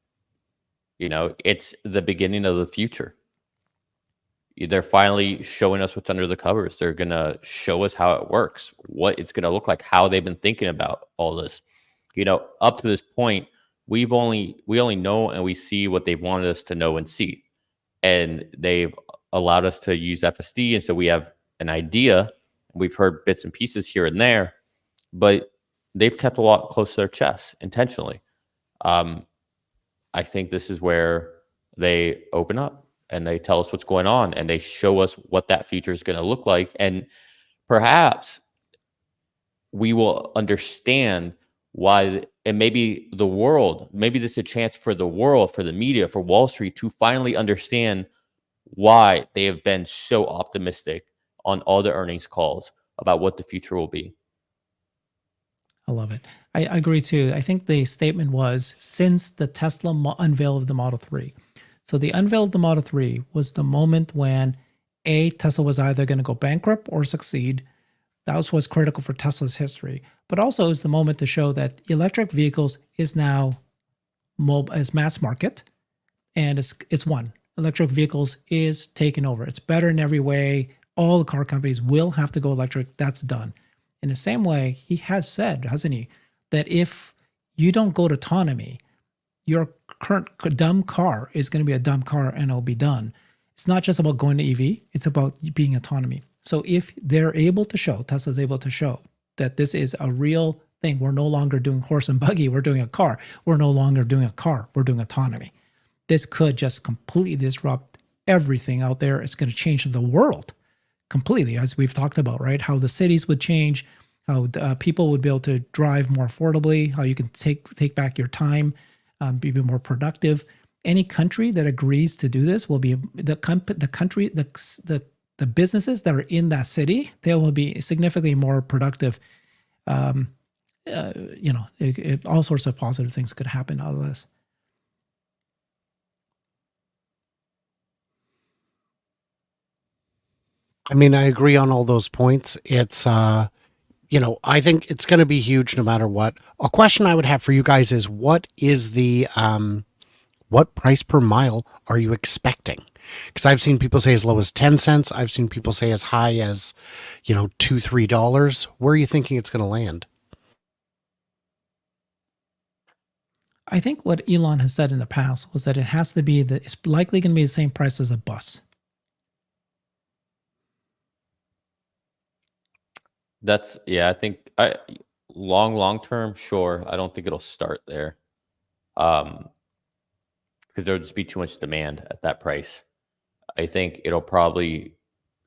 It's the beginning of the future. They're finally showing us what's under the covers. They're going to show us how it works, what it's going to look like, how they've been thinking about all this. Up to this point, we only know and we see what they've wanted us to know and see, and they've allowed us to use FSD, and so we have an idea. We've heard bits and pieces here and there, but they've kept a lot close to their chest intentionally. I think this is where they open up and they tell us what's going on and they show us what that future is going to look like. And perhaps we will understand why, and maybe the world, maybe this is a chance for the world, for the media, for Wall Street to finally understand why they have been so optimistic on all the earnings calls about what the future will be. I love it. I agree too. I think the statement was since the Tesla unveil of the Model 3. So the unveil of the Model 3 was the moment when Tesla was either going to go bankrupt or succeed. That was critical for Tesla's history. But also it was the moment to show that electric vehicles is now as mass market, and it's won. Electric vehicles is taken over. It's better in every way. All the car companies will have to go electric. That's done. In the same way, he has said, hasn't he, that if you don't go to autonomy, your current dumb car is going to be a dumb car and it'll be done. It's not just about going to EV, it's about being autonomy. So if they're able to show, Tesla's able to show that this is a real thing, we're no longer doing horse and buggy, we're doing a car. We're no longer doing a car, we're doing autonomy. This could just completely disrupt everything out there. It's going to change the world completely, as we've talked about, right? How the cities would change, how people would be able to drive more affordably, how you can take back your time, be more productive. Any country that agrees to do this will be the businesses that are in that city. They will be significantly more productive. All sorts of positive things could happen out of this. I mean, I agree on all those points. It's, I think it's going to be huge no matter what. A question I would have for you guys is what is what price per mile are you expecting? Because I've seen people say as low as 10 cents. I've seen people say as high as, $2, $3. Where are you thinking it's going to land? I think what Elon has said in the past was that it has to be it's likely going to be the same price as a bus. I think long term, sure. I don't think it'll start there. Because there'll just be too much demand at that price. I think it'll probably,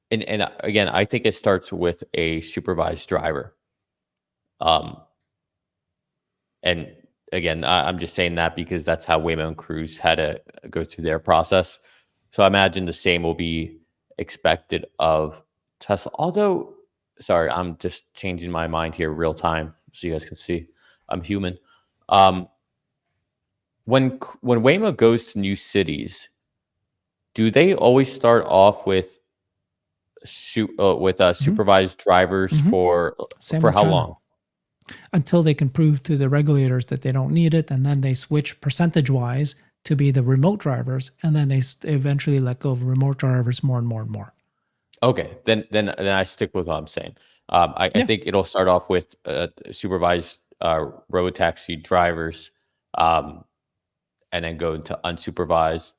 and again, I think it starts with a supervised driver. And again, I'm just saying that because that's how Waymo and Cruise had to go through their process. So I imagine the same will be expected of Tesla. Although, sorry, I'm just changing my mind here real time so you guys can see I'm human. When Waymo goes to new cities, do they always start off with supervised drivers for how long? Until they can prove to the regulators that they don't need it, and then they switch percentage-wise to be the remote drivers, and then they eventually let go of remote drivers more and more and more. Okay, then I stick with what I'm saying. I think it'll start off with supervised robotaxi drivers, and then go into unsupervised.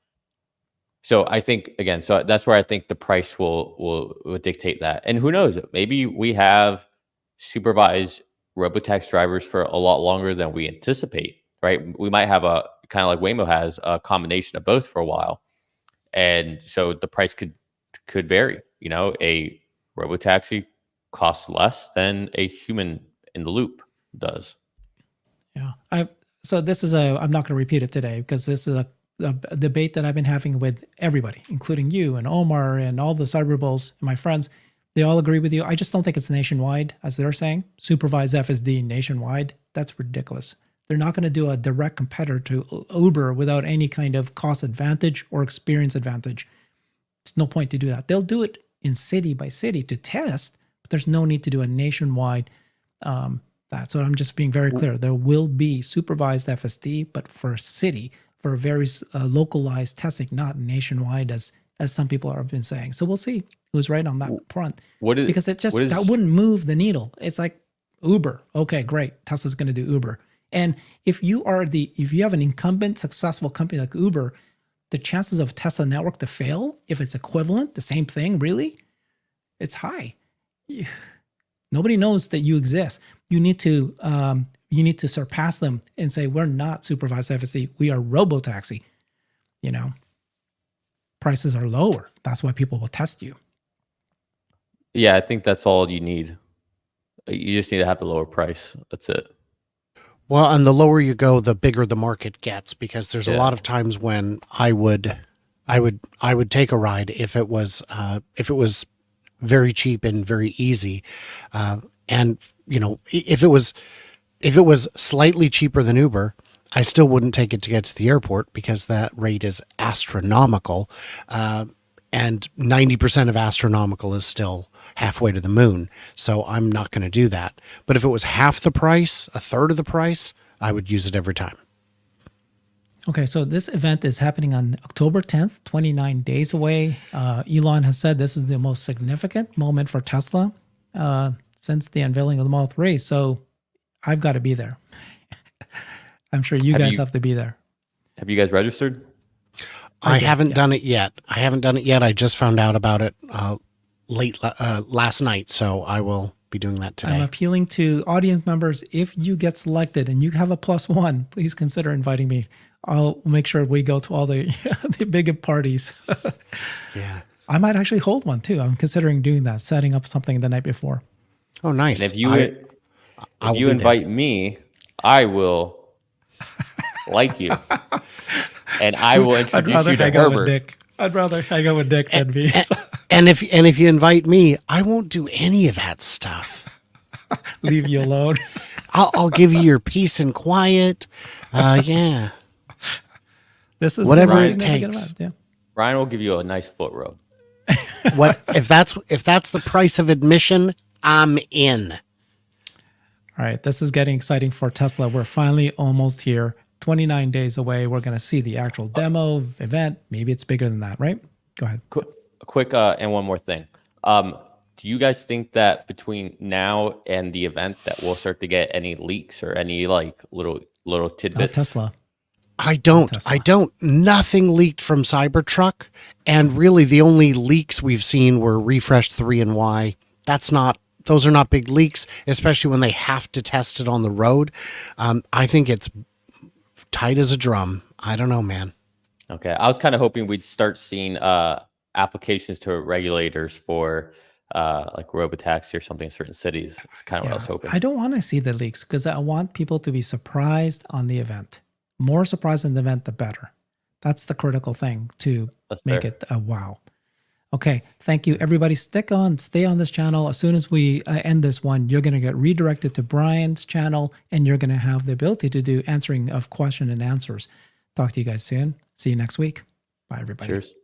So I think so that's where I think the price will dictate that. And who knows? Maybe we have supervised robotaxi drivers for a lot longer than we anticipate. Right? We might have a kind of like Waymo has a combination of both for a while, and so the price could vary. A robotaxi costs less than a human in the loop does. Yeah. So this is I'm not going to repeat it today because this is a debate that I've been having with everybody, including you and Omar and all the Cyberbulls, my friends. They all agree with you. I just don't think it's nationwide, as they're saying. Supervised FSD nationwide. That's ridiculous. They're not going to do a direct competitor to Uber without any kind of cost advantage or experience advantage. There's no point to do that. They'll do it in city by city to test, but there's no need to do a nationwide that. So I'm just being very clear. There will be supervised FSD, but for a city, for a very localized testing, not nationwide as some people have been saying. So we'll see who's right on that front. Because that wouldn't move the needle. It's like Uber. Okay, great. Tesla's going to do Uber. And if you have an incumbent successful company like Uber, the chances of Tesla network to fail, if it's equivalent, the same thing, really, it's high. Nobody knows that you exist. You need to surpass them and say, we're not supervised FSD. We are robotaxi. Prices are lower. That's why people will test you. Yeah, I think that's all you need. You just need to have the lower price. That's it. Well, and the lower you go, the bigger the market gets, because there's a lot of times when I would take a ride if it was very cheap and very easy, and if it was slightly cheaper than Uber, I still wouldn't take it to get to the airport because that rate is astronomical, and 90% of astronomical is still halfway to the moon. So I'm not going to do that. But if it was half the price, a third of the price, I would use it every time. Okay, so this event is happening on October 10th, 29 days away. Elon has said this is the most significant moment for Tesla since the unveiling of the Model 3. So I've got to be there. I'm sure you guys have to be there. Have you guys registered? I haven't done it yet. I just found out about it late last night, so I will be doing that today. I'm appealing to audience members. If you get selected and you have a +1, please consider inviting me. I'll make sure we go to all the the big parties. Yeah. I might actually hold one too. I'm considering doing that, setting up something the night before. Oh, nice. And if you invite me, I will like you. And I will introduce you to Herbert. I'd rather hang out with Dick than me. And if you invite me, I won't do any of that stuff. Leave you alone. I'll give you your peace and quiet. Yeah. This is whatever the it takes. event, yeah. Ryan will give you a nice foot rub. What if that's the price of admission? I'm in. All right, this is getting exciting for Tesla. We're finally almost here. 29 days away. We're going to see the actual demo event. Maybe it's bigger than that, right? Go ahead. Quick, and one more thing. Do you guys think that between now and the event that we'll start to get any leaks or any like little tidbits? Not Tesla. I don't. Nothing leaked from Cybertruck, and really the only leaks we've seen were refreshed 3 and Y. Those are not big leaks, especially when they have to test it on the road. I think it's tight as a drum. I don't know, man. Okay, I was kind of hoping we'd start seeing applications to regulators for like robotaxi or something in certain cities. It's kind of what I was hoping. I don't want to see the leaks because I want people to be surprised on the event. More surprised in the event, the better. That's the critical thing to make it a wow. Okay, thank you, everybody. Stay on this channel. As soon as we end this one, you're going to get redirected to Brian's channel, and you're going to have the ability to do answering of question and answers. Talk to you guys soon. See you next week. Bye, everybody. Cheers.